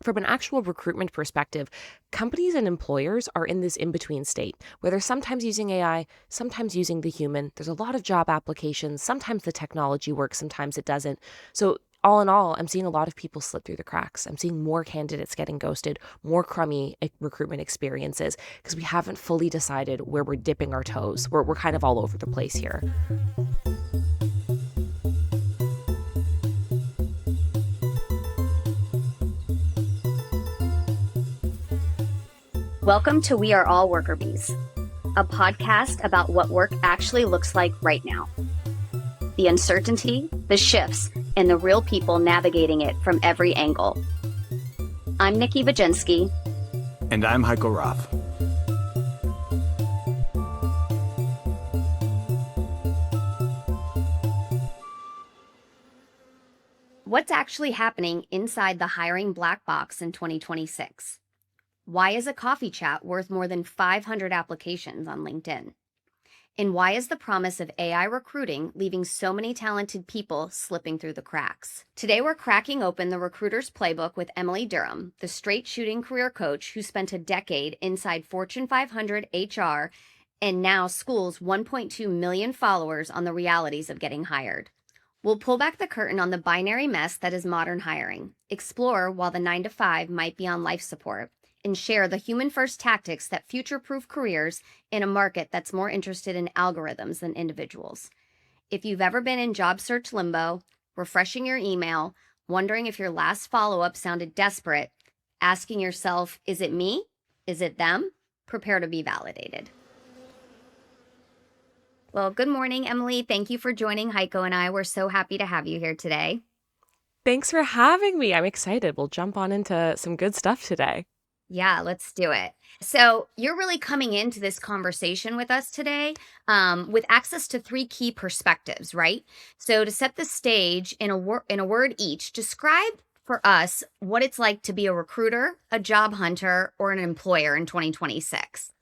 From an actual recruitment perspective, companies and employers are in this in-between state where they're sometimes using AI, sometimes using the human. There's a lot of job applications. Sometimes the technology works, sometimes it doesn't. So all in all, I'm seeing a lot of people slip through the cracks. I'm seeing more candidates getting ghosted, more crummy recruitment experiences because we haven't fully decided where we're dipping our toes. We're kind of all over the place here. Welcome to We Are All Worker Bees, a podcast about what work actually looks like right now. The uncertainty, the shifts, and the real people navigating it from every angle. I'm Nikki Baczynski. And I'm Hive Co. What's actually happening inside the hiring black box in 2026? Why is a coffee chat worth more than 500 applications on LinkedIn? And why is the promise of AI recruiting leaving so many talented people slipping through the cracks? Today, we're cracking open the recruiter's playbook with Emily Durham, the straight-shooting career coach who spent a decade inside Fortune 500 HR and now schools 1.2 million followers on the realities of getting hired. We'll pull back the curtain on the binary mess that is modern hiring, explore while the 9-to-5 might be on life support, and share the human-first tactics that future-proof careers in a market that's more interested in algorithms than individuals. If you've ever been in job search limbo, refreshing your email, wondering if your last follow-up sounded desperate, asking yourself, is it me? Is it them? Prepare to be validated. Well, good morning, Emily. Thank you for joining Hive Co and I. We're so happy to have you here today. Thanks for having me. I'm excited. We'll jump on into some good stuff today. Yeah, let's do it. So you're really coming into this conversation with us today with access to three key perspectives, right? So to set the stage in a word each, describe for us what it's like to be a recruiter, a job hunter, or an employer in 2026.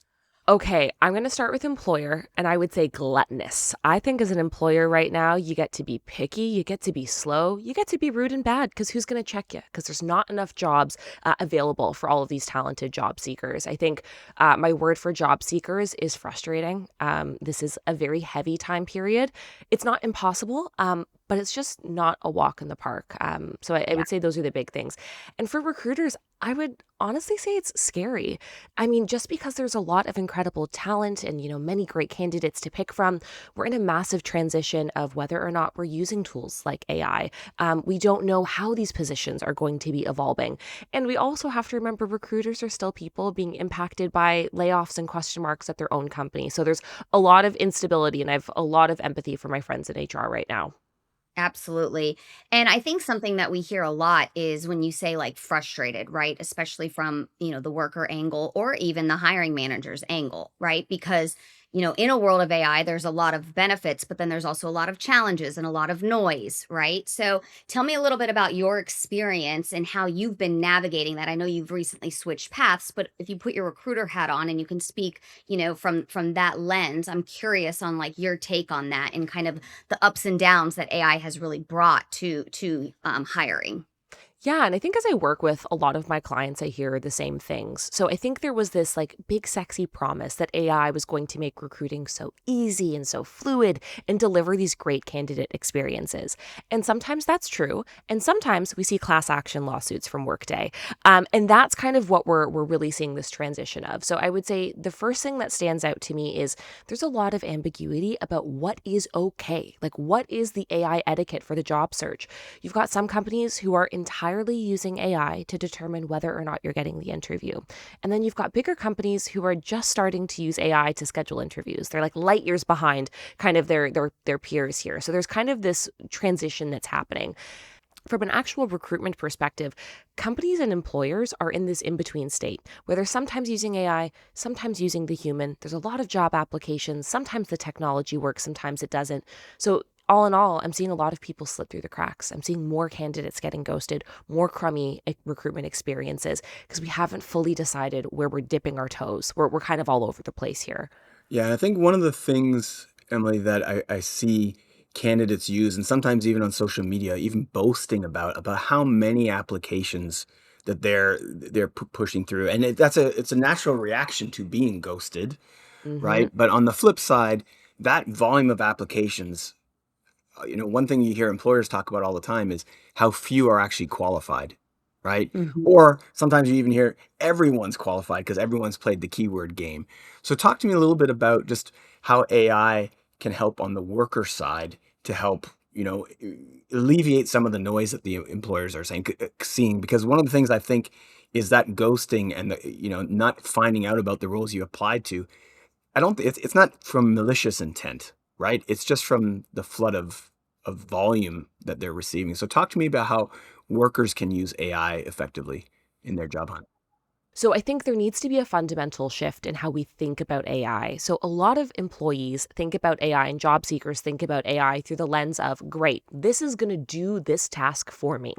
Okay, I'm going to start with employer, and I would say gluttonous. I think as an employer right now, you get to be picky, you get to be slow, you get to be rude and bad, because who's going to check you? Because there's not enough jobs available for all of these talented job seekers. I think my word for job seekers is frustrating. This is a very heavy time period. It's not impossible, but it's just not a walk in the park. So I would say those are the big things. And for recruiters, I would honestly say it's scary. I mean, just because there's a lot of incredible talent and, many great candidates to pick from, we're in a massive transition of whether or not we're using tools like AI. We don't know how these positions are going to be evolving. And we also have to remember recruiters are still people being impacted by layoffs and question marks at their own company. So there's a lot of instability, and I have a lot of empathy for my friends in HR right now. Absolutely. And I think something that we hear a lot is when you say like frustrated, right? Especially from, the worker angle or even the hiring manager's angle, right? Because, in a world of AI, there's a lot of benefits, but then there's also a lot of challenges and a lot of noise, right? So tell me a little bit about your experience and how you've been navigating that. I know you've recently switched paths, but if you put your recruiter hat on and you can speak, from that lens, I'm curious on like your take on that and kind of the ups and downs that AI has really brought to hiring. Yeah, and I think as I work with a lot of my clients, I hear the same things. So I think there was this like big sexy promise that AI was going to make recruiting so easy and so fluid and deliver these great candidate experiences. And sometimes that's true. And sometimes we see class action lawsuits from Workday. And that's kind of what we're really seeing this transition of. So I would say the first thing that stands out to me is there's a lot of ambiguity about what is okay. Like what is the AI etiquette for the job search? You've got some companies who are entirely using AI to determine whether or not you're getting the interview. And then you've got bigger companies who are just starting to use AI to schedule interviews. They're like light years behind kind of their peers here. So there's kind of this transition that's happening. From an actual recruitment perspective, companies and employers are in this in-between state where they're sometimes using AI, sometimes using the human. There's a lot of job applications. Sometimes the technology works, sometimes it doesn't. So all in all, I'm seeing a lot of people slip through the cracks. I'm seeing more candidates getting ghosted, more crummy recruitment experiences because we haven't fully decided where we're dipping our toes. We're kind of all over the place here. Yeah, I think one of the things, Emily, that I see candidates use, and sometimes even on social media, even boasting about how many applications that they're pushing through, and it's a natural reaction to being ghosted, Hmm. right? But on the flip side, that volume of applications, one thing you hear employers talk about all the time is how few are actually qualified, right? Hmm. Or sometimes you even hear everyone's qualified because everyone's played the keyword game. So talk to me a little bit about just how AI can help on the worker side to help, alleviate some of the noise that the employers are seeing. Because one of the things I think is that ghosting and not finding out about the roles you applied to. I don't. It's not from malicious intent, right? It's just from the flood of volume that they're receiving. So talk to me about how workers can use AI effectively in their job hunt. So I think there needs to be a fundamental shift in how we think about AI. So a lot of employees think about AI and job seekers think about AI through the lens of, great, this is going to do this task for me.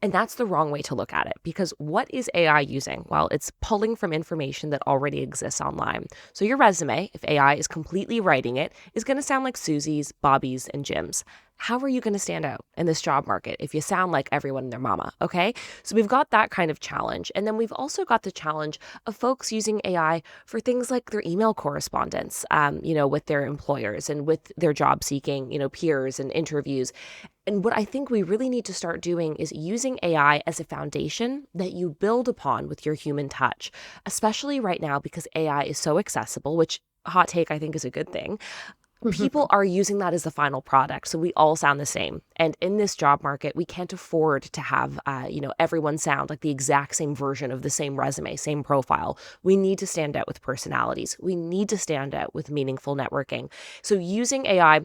And that's the wrong way to look at it, because what is AI using? Well, it's pulling from information that already exists online. So your resume, if AI is completely writing it, is going to sound like Susie's, Bobby's, and Jim's. How are you going to stand out in this job market if you sound like everyone and their mama? Okay. So we've got that kind of challenge. And then we've also got the challenge of folks using AI for things like their email correspondence, with their employers and with their job seeking, peers and interviews. And what I think we really need to start doing is using AI as a foundation that you build upon with your human touch, especially right now because AI is so accessible, which, hot take, I think is a good thing. People are using that as the final product. So we all sound the same. And in this job market, we can't afford to have, everyone sound like the exact same version of the same resume, same profile. We need to stand out with personalities. We need to stand out with meaningful networking. So using AI,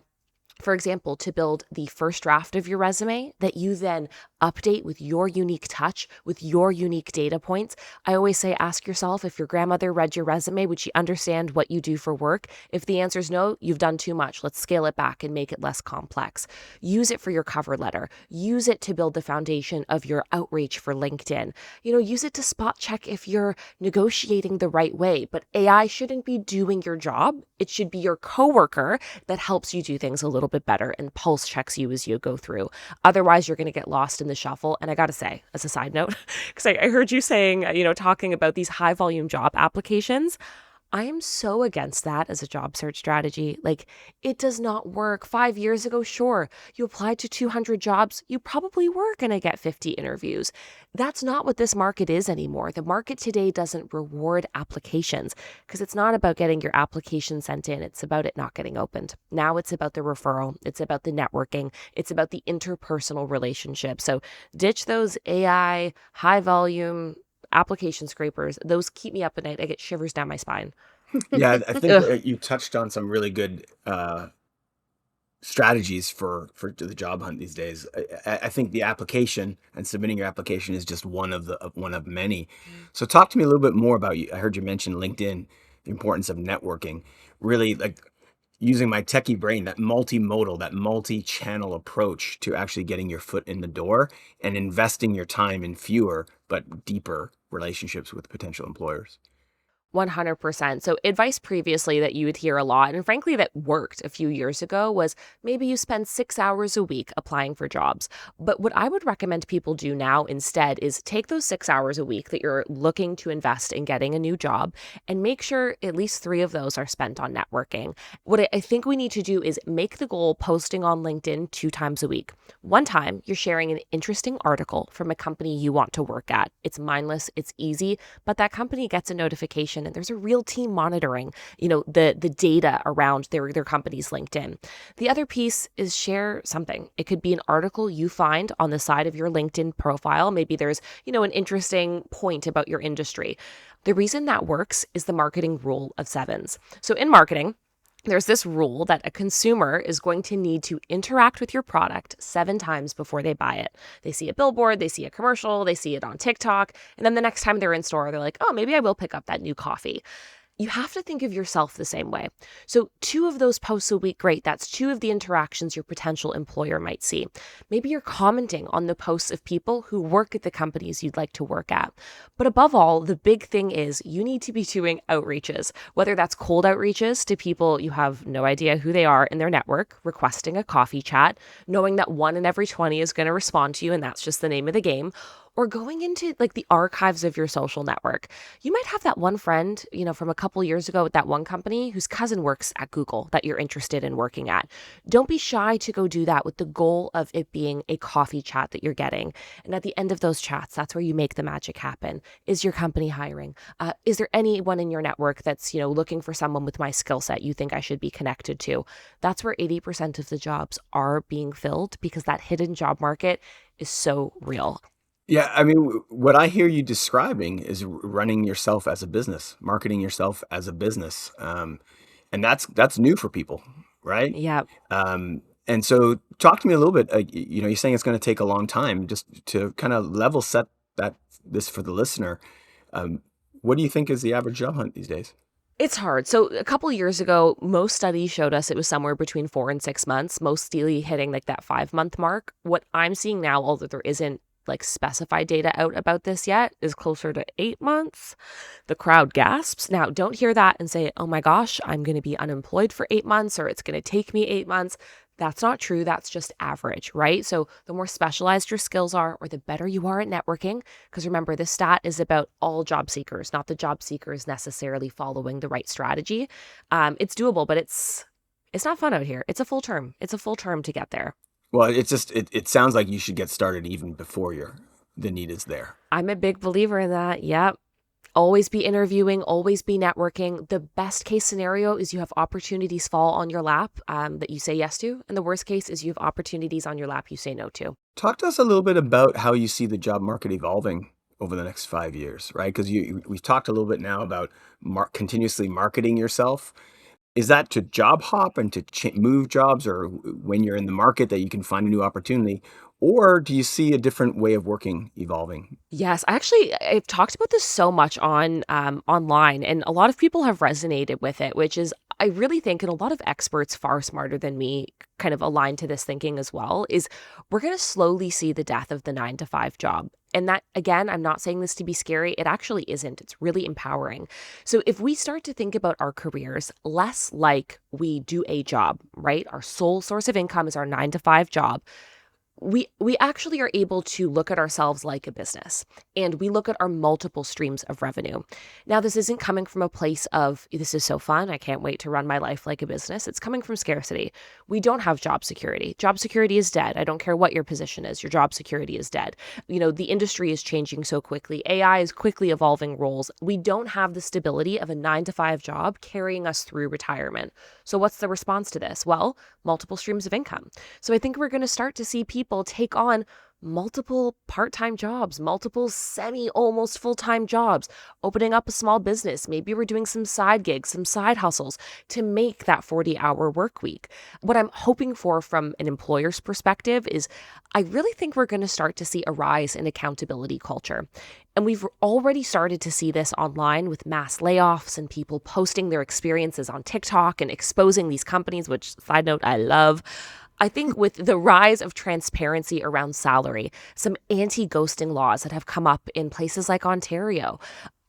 for example, to build the first draft of your resume that you then update with your unique touch, with your unique data points. I always say, ask yourself, if your grandmother read your resume, would she understand what you do for work? If the answer is no, you've done too much. Let's scale it back and make it less complex. Use it for your cover letter. Use it to build the foundation of your outreach for LinkedIn. Use it to spot check if you're negotiating the right way. But AI shouldn't be doing your job. It should be your coworker that helps you do things a little bit better and pulse checks you as you go through. Otherwise, you're going to get lost in the shuffle. And I got to say, as a side note, because I heard you saying, talking about these high volume job applications. I am so against that as a job search strategy. Like, it does not work. 5 years ago, sure, you applied to 200 jobs, you probably were going to get 50 interviews. That's not what this market is anymore. The market today doesn't reward applications because it's not about getting your application sent in. It's about it not getting opened. Now it's about the referral. It's about the networking. It's about the interpersonal relationship. So ditch those AI, high volume application scrapers. Those keep me up at night. I get shivers down my spine. Yeah, I think Ugh. you touched on some really good strategies for the job hunt these days. I think the application and submitting your application is just one of many. So talk to me a little bit more about you. I heard you mention LinkedIn, the importance of networking. Really, like using my techie brain, that multimodal, that multi-channel approach to actually getting your foot in the door and investing your time in fewer but deeper relationships with potential employers. 100%. So, advice previously that you would hear a lot, and frankly, that worked a few years ago, was maybe you spend 6 hours a week applying for jobs. But what I would recommend people do now instead is take those 6 hours a week that you're looking to invest in getting a new job and make sure at least 3 of those are spent on networking. What I think we need to do is make the goal posting on LinkedIn 2 times a week. One time, you're sharing an interesting article from a company you want to work at. It's mindless, it's easy, but that company gets a notification and there's a real team monitoring, the data around their company's LinkedIn. The other piece is share something. It could be an article you find on the side of your LinkedIn profile. Maybe there's, an interesting point about your industry. The reason that works is the marketing rule of sevens. So in marketing, there's this rule that a consumer is going to need to interact with your product 7 times before they buy it. They see a billboard, they see a commercial, they see it on TikTok, and then the next time they're in store, they're like, oh, maybe I will pick up that new coffee. You have to think of yourself the same way. So 2 of those posts a week, great. That's 2 of the interactions your potential employer might see. Maybe you're commenting on the posts of people who work at the companies you'd like to work at. But above all, the big thing is you need to be doing outreaches, whether that's cold outreaches to people you have no idea who they are in their network, requesting a coffee chat, knowing that 1 in every 20 is going to respond to you, and that's just the name of the game, or going into like the archives of your social network. You might have that one friend, from a couple years ago at that one company whose cousin works at Google that you're interested in working at. Don't be shy to go do that with the goal of it being a coffee chat that you're getting. And at the end of those chats, that's where you make the magic happen. Is your company hiring? Is there anyone in your network that's, looking for someone with my skill set you think I should be connected to? That's where 80% of the jobs are being filled because that hidden job market is so real. Yeah, I mean, what I hear you describing is running yourself as a business, marketing yourself as a business, and that's new for people, right? Yeah. And so, talk to me a little bit. You're saying it's going to take a long time, just to kind of level set this for the listener. Um, what do you think is the average job hunt these days? It's hard. So a couple of years ago, most studies showed us it was somewhere between 4 and 6 months, mostly hitting like that 5 month mark. What I'm seeing now, although there isn't like specified data out about this yet, is closer to 8 months. The crowd gasps. Now, don't hear that and say, oh my gosh, I'm going to be unemployed for 8 months or it's going to take me 8 months. That's not true. That's just average, right? So the more specialized your skills are, or the better you are at networking, because remember, this stat is about all job seekers, not the job seekers necessarily following the right strategy. It's doable, but it's not fun out here. It's a full term. It's a full term to get there. Well, it sounds like you should get started even before the need is there. I'm a big believer in that. Yep. Always be interviewing, always be networking. The best case scenario is you have opportunities fall on your lap that you say yes to. And the worst case is you have opportunities on your lap you say no to. Talk to us a little bit about how you see the job market evolving over the next 5 years, right? Because we've talked a little bit now about continuously marketing yourself. Is that to job hop and to move jobs, or when you're in the market that you can find a new opportunity? Or do you see a different way of working evolving? Yes, I've talked about this so much on online, and a lot of people have resonated with it, which is I really think, and a lot of experts far smarter than me kind of align to this thinking as well, is we're going to slowly see the death of the 9 to 5 job. And that, again, I'm not saying this to be scary. It actually isn't. It's really empowering. So if we start to think about our careers less like we do a job, right? Our sole source of income is our 9 to 5 job. We actually are able to look at ourselves like a business, and we look at our multiple streams of revenue. Now, this isn't coming from a place of, this is so fun, I can't wait to run my life like a business. It's coming from scarcity. We don't have job security. Job security is dead. I don't care what your position is. Your job security is dead. The industry is changing so quickly. AI is quickly evolving roles. We don't have the stability of a 9 to 5 job carrying us through retirement. So what's the response to this? Well, multiple streams of income. So I think we're going to start to see people take on multiple part-time jobs, multiple almost full-time jobs, opening up a small business. Maybe we're doing some side gigs, some side hustles to make that 40-hour work week. What I'm hoping for from an employer's perspective is I really think we're going to start to see a rise in accountability culture. And we've already started to see this online with mass layoffs and people posting their experiences on TikTok and exposing these companies, which, side note, I love. I think with the rise of transparency around salary, some anti-ghosting laws that have come up in places like Ontario,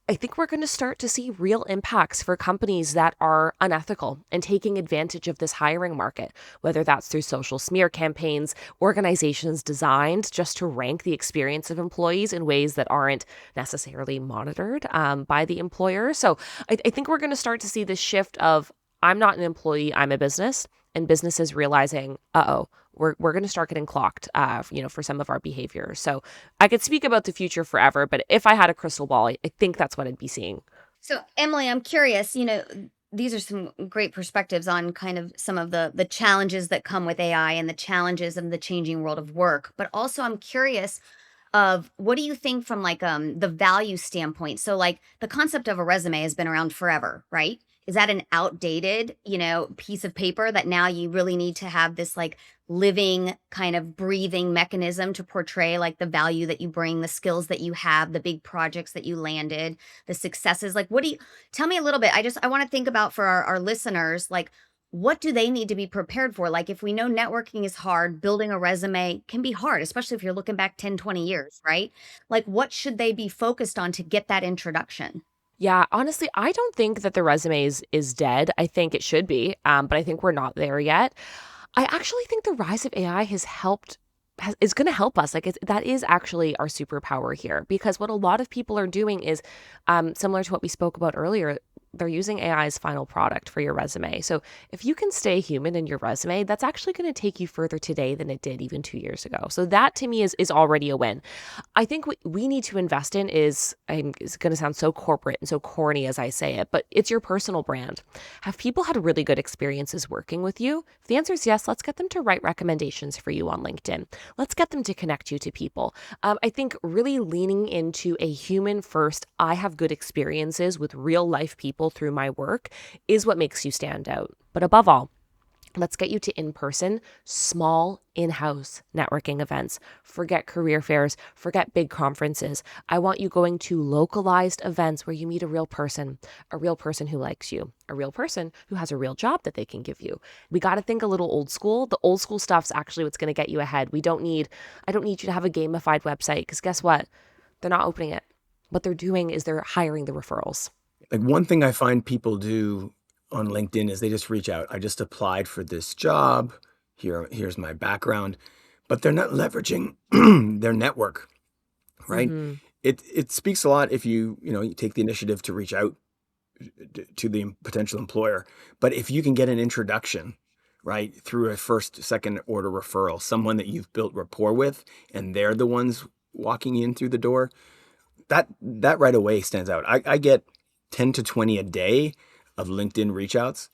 I think we're going to start to see real impacts for companies that are unethical and taking advantage of this hiring market, whether that's through social smear campaigns, organizations designed just to rank the experience of employees in ways that aren't necessarily monitored by the employer. So I think we're going to start to see this shift of I'm not an employee, I'm a business. And businesses realizing, we're going to start getting clocked, for some of our behaviors. So I could speak about the future forever, but if I had a crystal ball, I think that's what I'd be seeing. So, Emily, I'm curious, these are some great perspectives on kind of some of the challenges that come with AI and the challenges of the changing world of work. But also I'm curious of what do you think from like the value standpoint? So like the concept of a resume has been around forever, right? Is that an outdated, piece of paper that now you really need to have this like living kind of breathing mechanism to portray like the value that you bring, the skills that you have, the big projects that you landed, the successes? Like, tell me a little bit. I want to think about for our listeners, like, what do they need to be prepared for? Like, if we know networking is hard, building a resume can be hard, especially if you're looking back 10, 20 years, right? Like, what should they be focused on to get that introduction? Yeah, honestly, I don't think that the resume is dead. I think it should be, but I think we're not there yet. I actually think the rise of AI has helped is going to help us. Like that is actually our superpower here, because what a lot of people are doing is similar to what we spoke about earlier. They're using AI as final product for your resume. So if you can stay human in your resume, that's actually going to take you further today than it did even 2 years ago. So that to me is already a win. I think what we need to invest in is, it's going to sound so corporate and so corny as I say it, but it's your personal brand. Have people had really good experiences working with you? If the answer is yes, let's get them to write recommendations for you on LinkedIn. Let's get them to connect you to people. I think really leaning into a human first, I have good experiences with real life people through my work is what makes you stand out. But above all, let's get you to in-person, small, in-house networking events. Forget career fairs, forget big conferences. I want you going to localized events where you meet a real person who likes you, a real person who has a real job that they can give you. We got to think a little old school. The old school stuff's actually what's going to get you ahead. I don't need you to have a gamified website, because guess what? They're not opening it. What they're doing is they're hiring the referrals. Like one thing I find people do on LinkedIn is they just reach out. I just applied for this job. Here's my background, but they're not leveraging their network, right? Mm-hmm. It speaks a lot if you take the initiative to reach out to the potential employer. But if you can get an introduction, right, through a first, second order referral, someone that you've built rapport with, and they're the ones walking in through the door, that right away stands out. I get 10 to 20 a day of LinkedIn reach outs.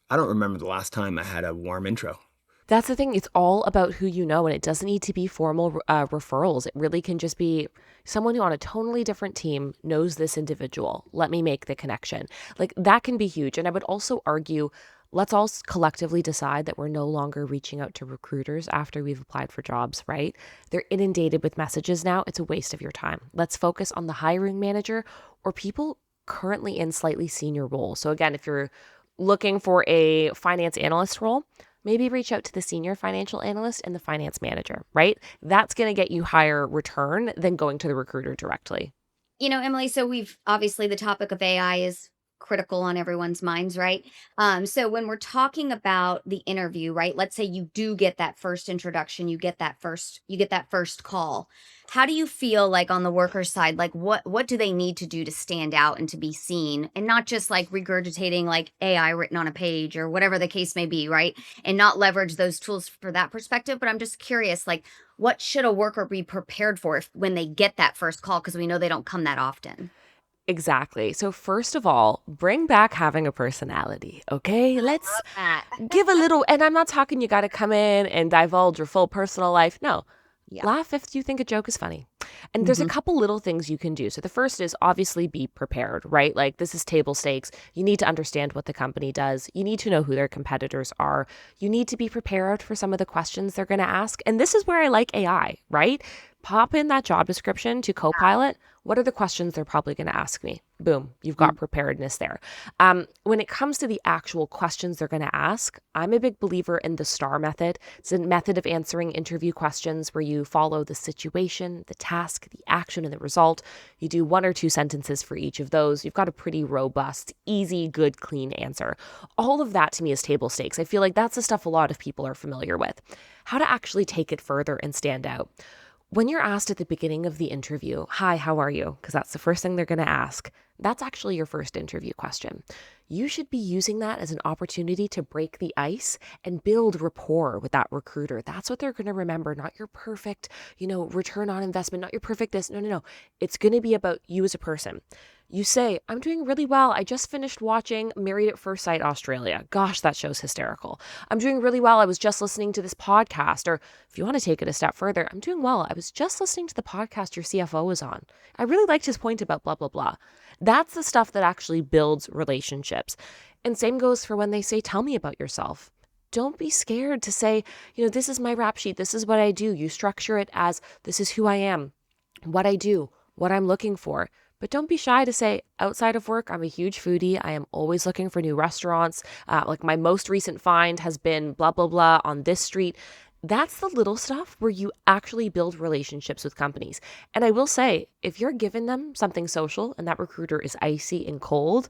I don't remember the last time I had a warm intro. That's the thing. It's all about who you know, and it doesn't need to be formal referrals. It really can just be someone who on a totally different team knows this individual. Let me make the connection. Like that can be huge. And I would also argue, let's all collectively decide that we're no longer reaching out to recruiters after we've applied for jobs, right? They're inundated with messages now. It's a waste of your time. Let's focus on the hiring manager or people currently in slightly senior roles. So again, if you're looking for a finance analyst role, maybe reach out to the senior financial analyst and the finance manager, right? That's going to get you higher return than going to the recruiter directly. Emily, so we've obviously the topic of AI is critical on everyone's minds, right? So when we're talking about the interview, right? Let's say you do get that first introduction, you get that first call. How do you feel like on the worker's side? Like what do they need to do to stand out and to be seen, and not just like regurgitating like AI written on a page or whatever the case may be, right? And not leverage those tools for that perspective. But I'm just curious, like what should a worker be prepared for when they get that first call? Because we know they don't come that often. Exactly. So first of all, bring back having a personality, okay? Let's give a little, and I'm not talking you got to come in and divulge your full personal life. No. Yeah. Laugh if you think a joke is funny. And there's a couple little things you can do. So the first is obviously be prepared, right? Like this is table stakes. You need to understand what the company does. You need to know who their competitors are. You need to be prepared for some of the questions they're going to ask. And this is where I like AI, right? Pop in that job description to Copilot. What are the questions they're probably going to ask me? Boom, you've got preparedness there. When it comes to the actual questions they're going to ask, I'm a big believer in the STAR method. It's a method of answering interview questions where you follow the situation, the task, the action, and the result. You do 1 or 2 sentences for each of those. You've got a pretty robust, easy, good, clean answer. All of that to me is table stakes. I feel like that's the stuff a lot of people are familiar with. How to actually take it further and stand out. When you're asked at the beginning of the interview, hi, how are you? Because that's the first thing they're going to ask. That's actually your first interview question. You should be using that as an opportunity to break the ice and build rapport with that recruiter. That's what they're going to remember, not your perfect, return on investment, not your perfect this. No. It's going to be about you as a person. You say, I'm doing really well. I just finished watching Married at First Sight Australia. Gosh, that show's hysterical. I'm doing really well. I was just listening to this podcast. Or if you want to take it a step further, I'm doing well. I was just listening to the podcast your CFO was on. I really liked his point about blah, blah, blah. That's the stuff that actually builds relationships. And same goes for when they say, tell me about yourself. Don't be scared to say, this is my rap sheet. This is what I do. You structure it as this is who I am, what I do, what I'm looking for. But don't be shy to say, outside of work, I'm a huge foodie. I am always looking for new restaurants. Like my most recent find has been blah, blah, blah on this street. That's the little stuff where you actually build relationships with companies. And I will say, if you're giving them something social and that recruiter is icy and cold,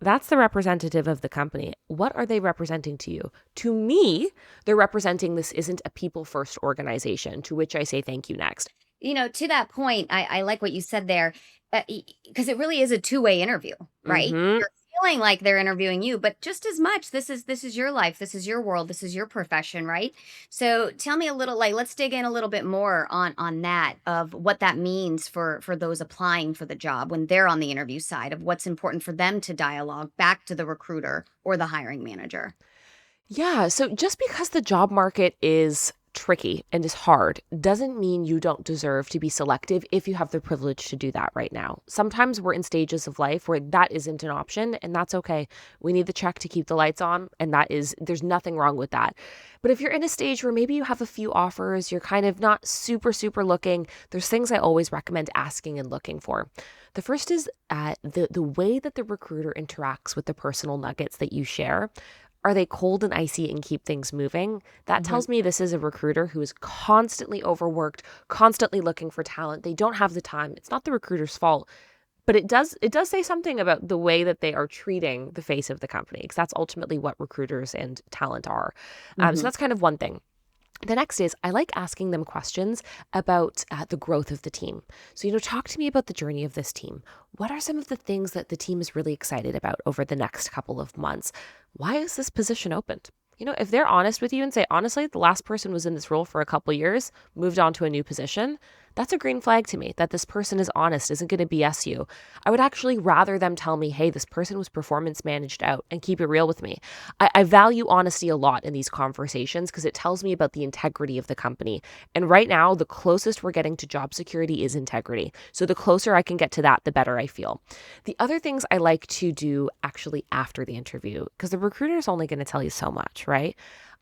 That's the representative of the company. What are they representing to you? To me, they're representing this isn't a people first organization, to which I say thank you next. To that point, I like what you said there, because it really is a two-way interview, right? Hmm. You're feeling like they're interviewing you, but just as much, this is your life, this is your world, this is your profession, right? So tell me a little, like, let's dig in a little bit more on that of what that means for those applying for the job when they're on the interview side of what's important for them to dialogue back to the recruiter or the hiring manager. Yeah. So just because the job market is tricky and is hard doesn't mean you don't deserve to be selective if you have the privilege to do that right now. Sometimes we're in stages of life where that isn't an option, and that's okay. We need the check to keep the lights on, and there's nothing wrong with that. But if you're in a stage where maybe you have a few offers, you're kind of not super looking, there's things I always recommend asking and looking for. The first is the way that the recruiter interacts with the personal nuggets that you share. Are they cold and icy and keep things moving? That Mhm. tells me this is a recruiter who is constantly overworked, constantly looking for talent. They don't have the time. It's not the recruiter's fault, but it does say something about the way that they are treating the face of the company, because that's ultimately what recruiters and talent are. So Mhm. that's kind of one thing. The next is I like asking them questions about the growth of the team. So, talk to me about the journey of this team. What are some of the things that the team is really excited about over the next couple of months? Why is this position opened? If they're honest with you and say, honestly, the last person was in this role for a couple years, moved on to a new position, that's a green flag to me that this person is honest, isn't going to BS you. I would actually rather them tell me, hey, this person was performance managed out and keep it real with me. I value honesty a lot in these conversations because it tells me about the integrity of the company. And right now, the closest we're getting to job security is integrity. So the closer I can get to that, the better I feel. The other things I like to do actually after the interview, because the recruiter is only going to tell you so much, right?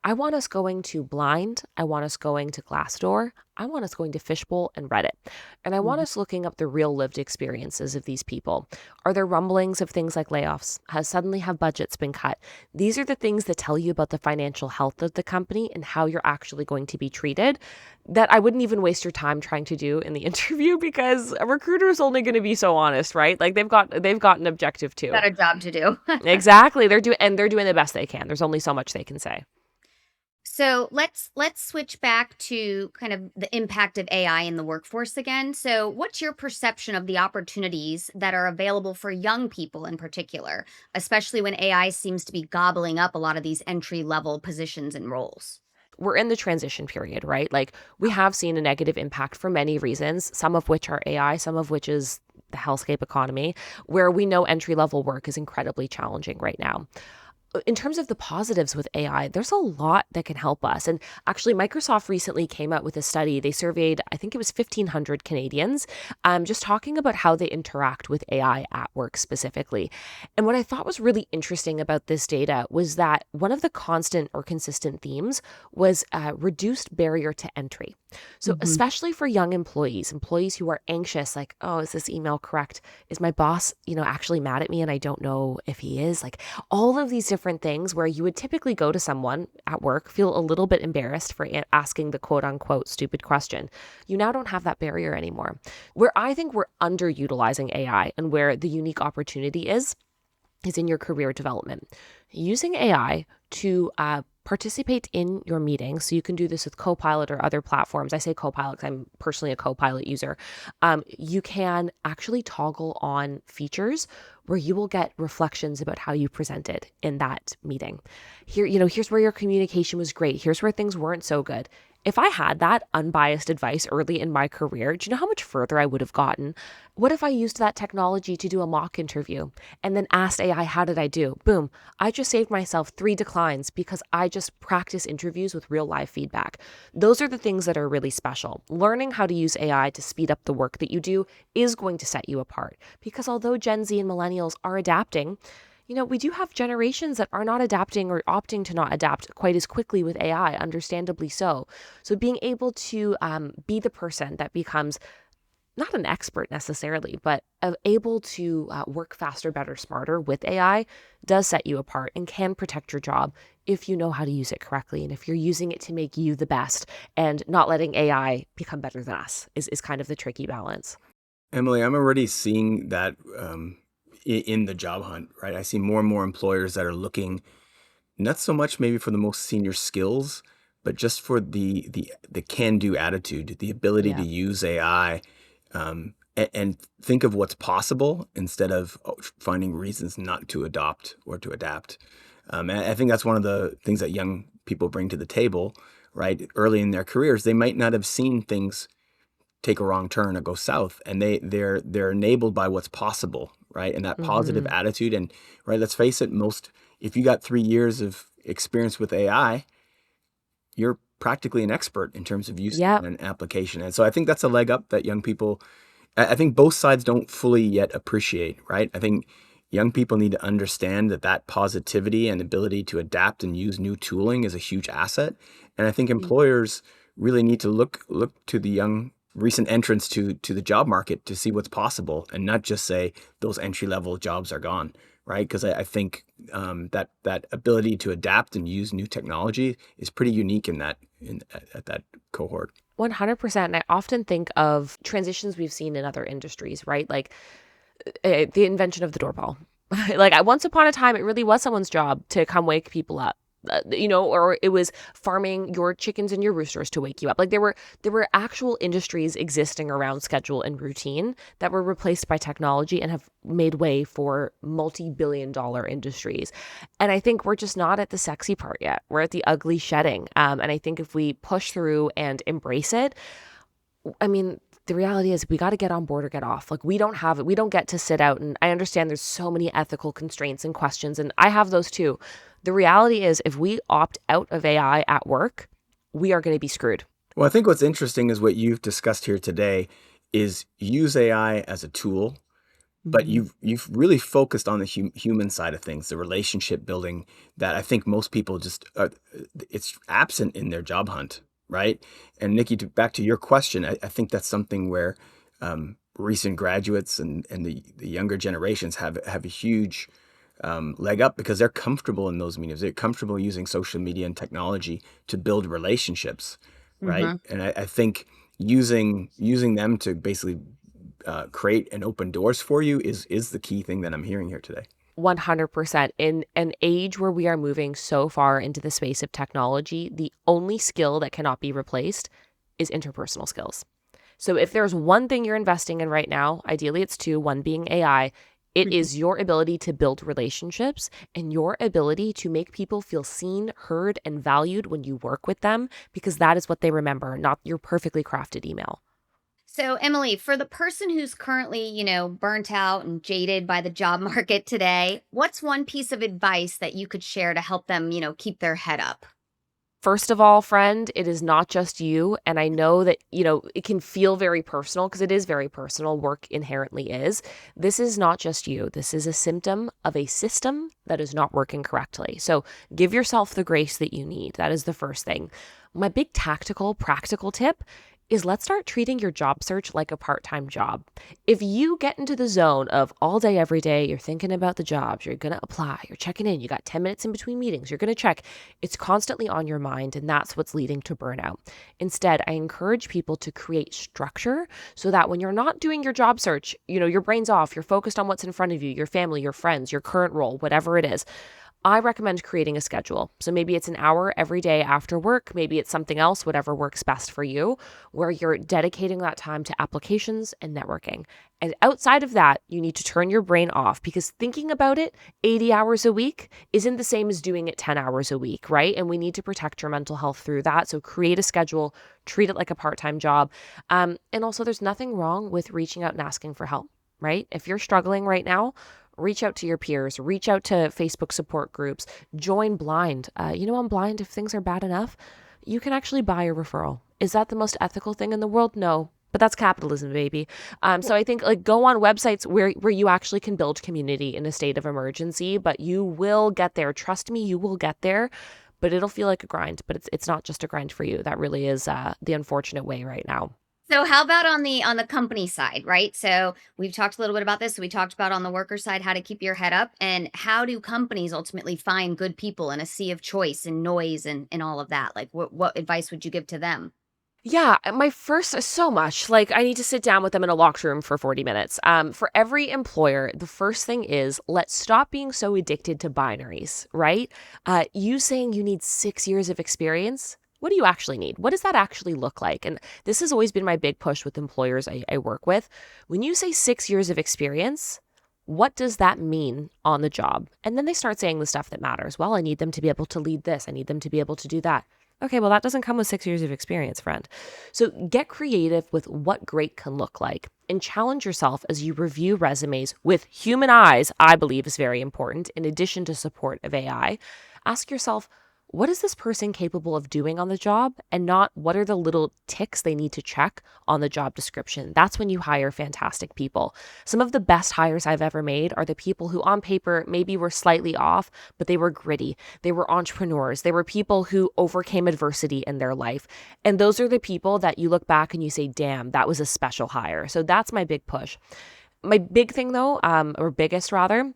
I want us going to Blind. I want us going to Glassdoor. I want us going to Fishbowl and Reddit. And I want Mhm. us looking up the real lived experiences of these people. Are there rumblings of things like layoffs? Has suddenly have budgets been cut? These are the things that tell you about the financial health of the company and how you're actually going to be treated that I wouldn't even waste your time trying to do in the interview, because a recruiter is only going to be so honest, right? Like they've got an objective too. Got a job to do. Exactly. They're doing the best they can. There's only so much they can say. So let's switch back to kind of the impact of AI in the workforce again. So what's your perception of the opportunities that are available for young people in particular, especially when AI seems to be gobbling up a lot of these entry level positions and roles? We're in the transition period, right? Like we have seen a negative impact for many reasons, some of which are AI, some of which is the hellscape economy, where we know entry level work is incredibly challenging right now. In terms of the positives with AI, there's a lot that can help us. And actually, Microsoft recently came out with a study. They surveyed, I think it was 1,500 Canadians, just talking about how they interact with AI at work specifically. And what I thought was really interesting about this data was that one of the constant or consistent themes was reduced barrier to entry. So, Mhm. especially for young employees who are anxious, like, oh, is this email correct? Is my boss, actually mad at me and I don't know if he is? Like, all of these different things where you would typically go to someone at work, feel a little bit embarrassed for asking the quote unquote stupid question. You now don't have that barrier anymore. Where I think we're underutilizing AI and where the unique opportunity is in your career development. Using AI to participate in your meetings. So you can do this with Copilot or other platforms. I say Copilot because I'm personally a Copilot user. You can actually toggle on features where you will get reflections about how you presented in that meeting. Here's where your communication was great. Here's where things weren't so good. If I had that unbiased advice early in my career, do you know how much further I would have gotten? What if I used that technology to do a mock interview and then asked AI, how did I do? Boom. I just saved myself 3 declines because I just practice interviews with real live feedback. Those are the things that are really special. Learning how to use AI to speed up the work that you do is going to set you apart, because although Gen Z and millennials are adapting, we do have generations that are not adapting or opting to not adapt quite as quickly with AI, understandably so. So being able to be the person that becomes not an expert necessarily, but able to work faster, better, smarter with AI does set you apart and can protect your job if you know how to use it correctly. And if you're using it to make you the best and not letting AI become better than us is kind of the tricky balance. Emily, I'm already seeing that in the job hunt, right? I see more and more employers that are looking not so much maybe for the most senior skills, but just for the can-do attitude, the ability to Yeah. use AI, and think of what's possible instead of finding reasons not to adopt or to adapt. And I think that's one of the things that young people bring to the table, right? Early in their careers, they might not have seen things take a wrong turn or go south, and they're enabled by what's possible, right? And that positive Hmm. attitude. And right, let's face it, most, if you got 3 years of experience with AI, you're practically an expert in terms of use Yeah. and application. And so I think that's a leg up that young people, I think both sides don't fully yet appreciate, right? I think young people need to understand that that positivity and ability to adapt and use new tooling is a huge asset. And I think employers really need to look to the young recent entrants to the job market to see what's possible, and not just say those entry level jobs are gone, right? Because I think that ability to adapt and use new technology is pretty unique in at that cohort. 100%. And I often think of transitions we've seen in other industries, right? Like the invention of the doorbell. Like once upon a time, it really was someone's job to come wake people up. Or it was farming your chickens and your roosters to wake you up. Like there were actual industries existing around schedule and routine that were replaced by technology and have made way for multi-billion-dollar industries. And I think we're just not at the sexy part yet. We're at the ugly shedding. And I think if we push through and embrace it, I mean, the reality is we got to get on board or get off. Like we don't have it. We don't get to sit out. And I understand there's so many ethical constraints and questions, and I have those too. The reality is if we opt out of AI at work, we are going to be screwed. Well, I think what's interesting is what you've discussed here today is use AI as a tool, but Mhm. you've really focused on the human side of things, the relationship building that I think most people just it's absent in their job hunt, right? And Nikki, back to your question, I think that's something where recent graduates and the younger generations have a huge leg up because they're comfortable in those mediums. They're comfortable using social media and technology to build relationships, right? Mm-hmm. And I think using them to basically create and open doors for you is the key thing that I'm hearing here today. 100%. In an age where we are moving so far into the space of technology, the only skill that cannot be replaced is interpersonal skills. So if there's one thing you're investing in right now, ideally it's two, one being AI, it is your ability to build relationships and your ability to make people feel seen, heard, and valued when you work with them, because that is what they remember, not your perfectly crafted email. So, Emily, for the person who's currently, burnt out and jaded by the job market today, what's one piece of advice that you could share to help them, keep their head up? First of all, friend, it is not just you. And I know that, it can feel very personal because it is very personal. Work inherently is. This is not just you. This is a symptom of a system that is not working correctly. So give yourself the grace that you need. That is the first thing. My big tactical, practical tip is let's start treating your job search like a part-time job. If you get into the zone of all day, every day, you're thinking about the jobs, you're going to apply, you're checking in, you got 10 minutes in between meetings, you're going to check, it's constantly on your mind, and that's what's leading to burnout. Instead, I encourage people to create structure so that when you're not doing your job search, your brain's off, you're focused on what's in front of you, your family, your friends, your current role, whatever it is. I recommend creating a schedule. So maybe it's an hour every day after work. Maybe it's something else, whatever works best for you, where you're dedicating that time to applications and networking. And outside of that, you need to turn your brain off because thinking about it 80 hours a week isn't the same as doing it 10 hours a week, right? And we need to protect your mental health through that. So create a schedule, treat it like a part-time job. And also, there's nothing wrong with reaching out and asking for help, right? If you're struggling right now, reach out to your peers, reach out to Facebook support groups, join Blind. On Blind, if things are bad enough, you can actually buy a referral. Is that the most ethical thing in the world? No. But that's capitalism, baby. So I think go on websites where you actually can build community in a state of emergency, but you will get there. Trust me, you will get there. But it'll feel like a grind. But it's not just a grind for you. That really is the unfortunate way right now. So how about on the company side, right? So we've talked a little bit about this. So we talked about on the worker side how to keep your head up, and how do companies ultimately find good people in a sea of choice and noise and all of that? Like what advice would you give to them? Yeah, my first so much. Like I need to sit down with them in a locked room for 40 minutes. For every employer, the first thing is let's stop being so addicted to binaries, right? You saying you need 6 years of experience. What do you actually need? What does that actually look like? And this has always been my big push with employers I work with. When you say 6 years of experience, what does that mean on the job? And then they start saying the stuff that matters. Well, I need them to be able to lead this. I need them to be able to do that. Okay, well, that doesn't come with 6 years of experience, friend. So get creative with what great can look like and challenge yourself as you review resumes with human eyes, I believe is very important, in addition to support of AI. Ask yourself, what is this person capable of doing on the job, and not what are the little ticks they need to check on the job description. That's when you hire fantastic people. Some of the best hires I've ever made are the people who on paper maybe were slightly off, but they were gritty. They were entrepreneurs. They were people who overcame adversity in their life. And those are the people that you look back and you say, damn, that was a special hire. So that's my big push. My big thing though, or biggest rather,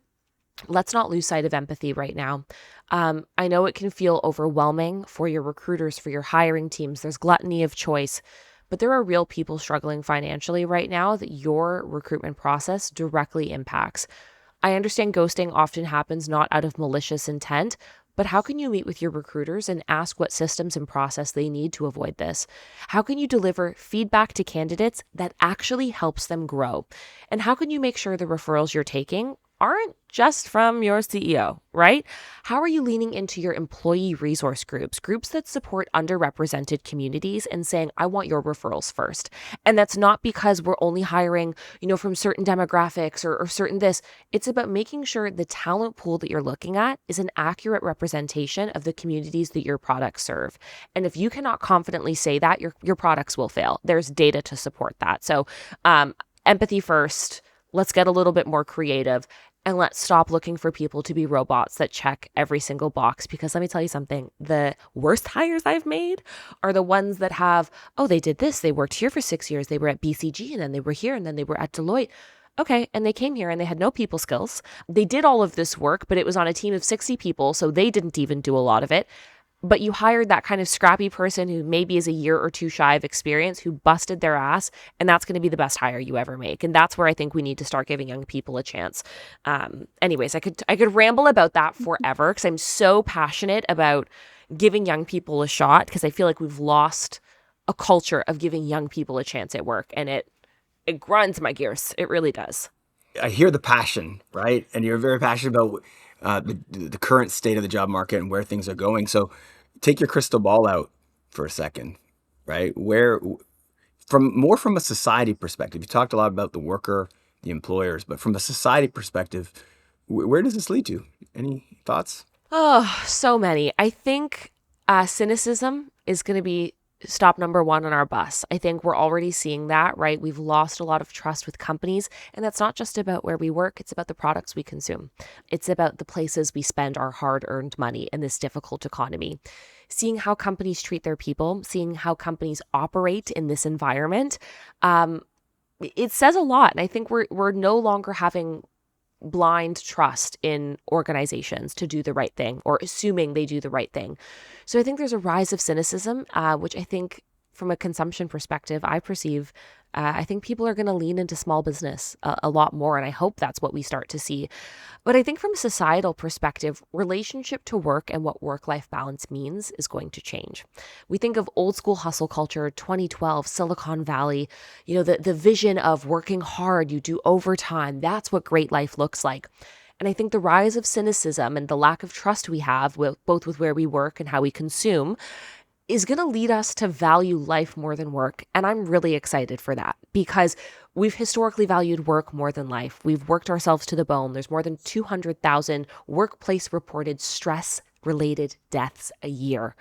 let's not lose sight of empathy right now. I know it can feel overwhelming for your recruiters, for your hiring teams. There's gluttony of choice, but there are real people struggling financially right now that your recruitment process directly impacts. I understand ghosting often happens not out of malicious intent, but how can you meet with your recruiters and ask what systems and process they need to avoid this? How can you deliver feedback to candidates that actually helps them grow? And how can you make sure the referrals you're taking aren't just from your CEO, right? How are you leaning into your employee resource groups that support underrepresented communities and saying, I want your referrals first? And that's not because we're only hiring, from certain demographics or certain this. It's about making sure the talent pool that you're looking at is an accurate representation of the communities that your products serve. And if you cannot confidently say that, your products will fail. There's data to support that. So empathy first. Let's get a little bit more creative. And let's stop looking for people to be robots that check every single box. Because let me tell you something, the worst hires I've made are the ones that have, oh, they did this. They worked here for 6 years. They were at BCG and then they were here and then they were at Deloitte. Okay. And they came here and they had no people skills. They did all of this work, but it was on a team of 60 people. So they didn't even do a lot of it. But you hired that kind of scrappy person who maybe is a year or two shy of experience, who busted their ass, and that's going to be the best hire you ever make. And that's where I think we need to start giving young people a chance. Anyways, I could ramble about that forever because I'm so passionate about giving young people a shot, because I feel like we've lost a culture of giving young people a chance at work, and it grinds my gears. It really does. I hear the passion, right? And you're very passionate about the current state of the job market and where things are going. So take your crystal ball out for a second, right? From a society perspective, you talked a lot about the worker, the employers, but from a society perspective, where does this lead to? Any thoughts? Oh, so many. I think cynicism is going to be stop number one on our bus. I think we're already seeing that, right? We've lost a lot of trust with companies, and that's not just about where we work. It's about the products we consume. It's about the places we spend our hard-earned money in this difficult economy. Seeing how companies treat their people, seeing how companies operate in this environment, it says a lot. And I think we're no longer having blind trust in organizations to do the right thing, or assuming they do the right thing. So I think there's a rise of cynicism, which I think from a consumption perspective, I perceive, I think people are going to lean into small business a lot more. And I hope that's what we start to see. But I think from a societal perspective, relationship to work and what work-life balance means is going to change. We think of old school hustle culture, 2012, Silicon Valley, the vision of working hard, you do overtime. That's what great life looks like. And I think the rise of cynicism and the lack of trust we have both with where we work and how we consume is going to lead us to value life more than work. And I'm really excited for that, because we've historically valued work more than life. We've worked ourselves to the bone. There's more than 200,000 workplace reported stress-related deaths a year.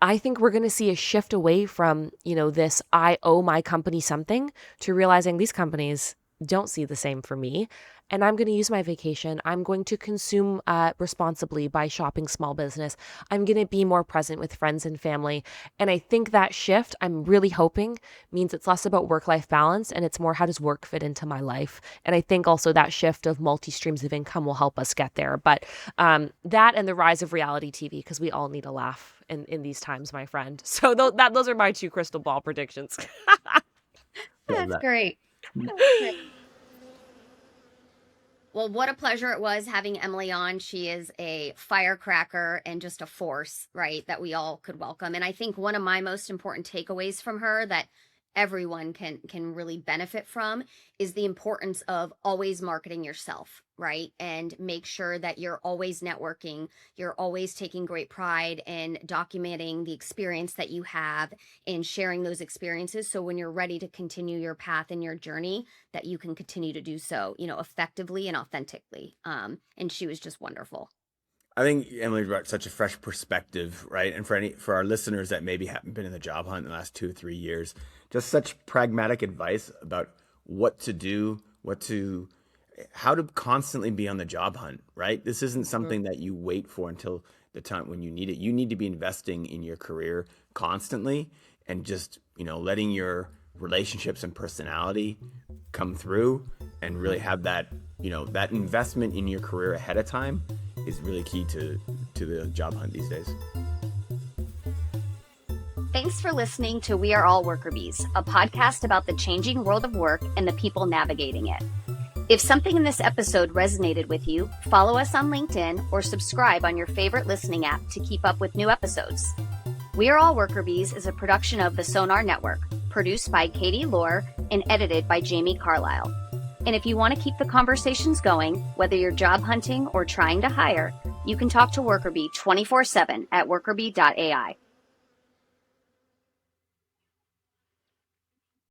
I think we're going to see a shift away from, this I owe my company something, to realizing these companies, don't see the same for me. And I'm going to use my vacation. I'm going to consume responsibly by shopping small business. I'm going to be more present with friends and family. And I think that shift, I'm really hoping, means it's less about work-life balance and it's more how does work fit into my life. And I think also that shift of multi-streams of income will help us get there. But that and the rise of reality TV, because we all need a laugh in these times, my friend. So those are my 2 crystal ball predictions. That's great. That's great. Well, what a pleasure it was having Emily on. She is a firecracker and just a force, right, that we all could welcome. And I think one of my most important takeaways from her that everyone can really benefit from is the importance of always marketing yourself, right? And make sure that you're always networking, you're always taking great pride in documenting the experience that you have and sharing those experiences. So when you're ready to continue your path and your journey, that you can continue to do so, effectively and authentically. And she was just wonderful. I think Emily brought such a fresh perspective, right? And for our listeners that maybe haven't been in the job hunt in the last 2 or 3 years, just such pragmatic advice about what to do, how to constantly be on the job hunt, right? This isn't something that you wait for until the time when you need it. You need to be investing in your career constantly and just, letting your relationships and personality come through and really have that, that investment in your career ahead of time is really key to the job hunt these days. Thanks for listening to We Are All Worker Bees, a podcast about the changing world of work and the people navigating it. If something in this episode resonated with you, follow us on LinkedIn or subscribe on your favorite listening app to keep up with new episodes. We Are All Worker Bees is a production of the Sonar Network, produced by Katie Lohr and edited by Jamie Carlisle. And if you want to keep the conversations going, whether you're job hunting or trying to hire, you can talk to Worker Bee 24/7 at workerbee.ai.